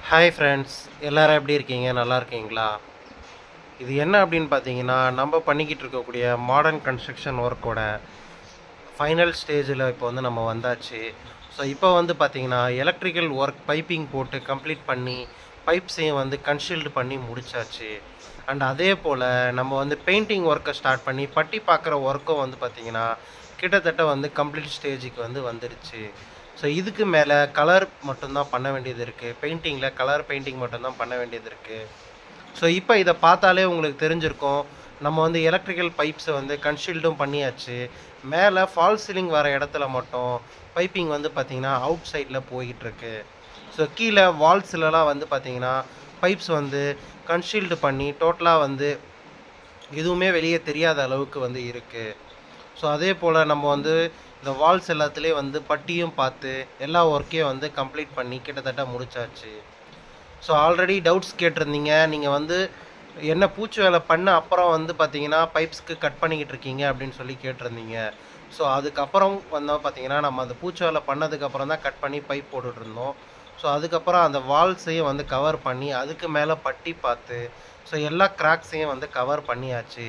Hi friends, எல்லாரும் எப்படி இருக்கீங்க? நல்லா இருக்கீங்களா? இது என்ன அப்படின்னு பார்த்தீங்கன்னா, நம்ம பண்ணிக்கிட்டு இருக்கக்கூடிய மாடர்ன் கன்ஸ்ட்ரக்ஷன் ஒர்க்கோட ஃபைனல் ஸ்டேஜில் இப்போ வந்து நம்ம வந்தாச்சு. ஸோ இப்போ வந்து பார்த்தீங்கன்னா, எலக்ட்ரிக்கல் ஒர்க் பைப்பிங் போட்டு கம்ப்ளீட் பண்ணி பைப்ஸையும் வந்து கன்ஷீல்டு பண்ணி முடிச்சாச்சு. அண்ட் அதே போல் நம்ம வந்து பெயிண்டிங் ஒர்க்கை ஸ்டார்ட் பண்ணி பட்டி பார்க்குற ஒர்க்கும் வந்து பார்த்திங்கன்னா கிட்டத்தட்ட வந்து கம்ப்ளீட் ஸ்டேஜுக்கு வந்து வந்துடுச்சு. ஸோ இதுக்கு மேலே கலர் மட்டும்தான் பண்ண வேண்டியது இருக்குது. பெயிண்டிங்கில் கலர் பெயிண்டிங் மட்டும்தான் பண்ண வேண்டியது இருக்குது. ஸோ இப்போ இதை பார்த்தாலே உங்களுக்கு தெரிஞ்சிருக்கும், நம்ம வந்து எலக்ட்ரிக்கல் பைப்ஸை வந்து கன்ஷீல்டும் பண்ணியாச்சு. மேலே ஃபால் சீலிங் வர இடத்துல மட்டும் பைப்பிங் வந்து பார்த்திங்கன்னா அவுட் சைடில் போய்கிட்டுருக்கு. ஸோ கீழே வால்ஸ்லலாம் வந்து பார்த்திங்கன்னா பைப்ஸ் வந்து கன்ஷீல்டு பண்ணி டோட்டலாக வந்து எதுவுமே வெளியே தெரியாத அளவுக்கு வந்து இருக்குது. ஸோ அதே போல் நம்ம வந்து இந்த வால்ஸ் எல்லாத்துலேயும் வந்து பட்டியும் பார்த்து எல்லா ஒர்க்கையும் வந்து கம்ப்ளீட் பண்ணி கிட்டத்தட்ட முடிச்சாச்சு. ஸோ ஆல்ரெடி டவுட்ஸ் கேட்டிருந்தீங்க, நீங்கள் வந்து என்ன பூச்சி வேலை பண்ண அப்புறம் வந்து பார்த்தீங்கன்னா பைப்ஸ்க்கு கட் பண்ணிக்கிட்டு இருக்கீங்க அப்படின்னு சொல்லி கேட்டிருந்தீங்க. ஸோ அதுக்கப்புறம் வந்து பார்த்தீங்கன்னா நம்ம அந்த பூச்சி வேலை பண்ணதுக்கப்புறம் தான் கட் பண்ணி பைப் போட்டுட்ருந்தோம். ஸோ அதுக்கப்புறம் அந்த வால்ஸையும் வந்து கவர் பண்ணி அதுக்கு மேலே பட்டி பார்த்து ஸோ எல்லா கிராக்ஸையும் வந்து கவர் பண்ணியாச்சு.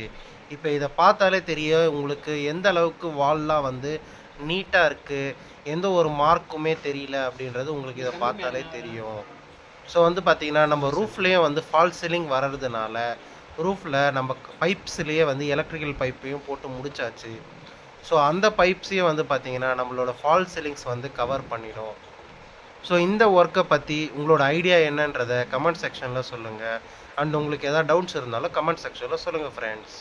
இப்போ இதை பார்த்தாலே தெரியும் உங்களுக்கு எந்த அளவுக்கு வால்லாம் வந்து நீட்டாக இருக்குது, எந்த ஒரு மார்க்குமே தெரியல அப்படின்றது உங்களுக்கு இதை பார்த்தாலே தெரியும். ஸோ வந்து பார்த்திங்கன்னா நம்ம ரூஃப்லேயும் வந்து ஃபால் சீலிங் வர்றதுனால ரூஃபில் நம்ம பைப்ஸ்லேயே வந்து எலக்ட்ரிக்கல் பைப்பையும் போட்டு முடிச்சாச்சு. ஸோ அந்த பைப்ஸையும் வந்து பார்த்திங்கன்னா நம்மளோட ஃபால் சீலிங்ஸ் வந்து கவர் பண்ணிடும். ஸோ இந்த ஒர்க்கை பற்றி உங்களோட ஐடியா என்னன்றதை கமெண்ட் செக்ஷனில் சொல்லுங்கள். அண்ட் உங்களுக்கு எதாவது டவுட்ஸ் இருந்தாலும் கமெண்ட் செக்ஷனில் சொல்லுங்கள் ஃப்ரெண்ட்ஸ்.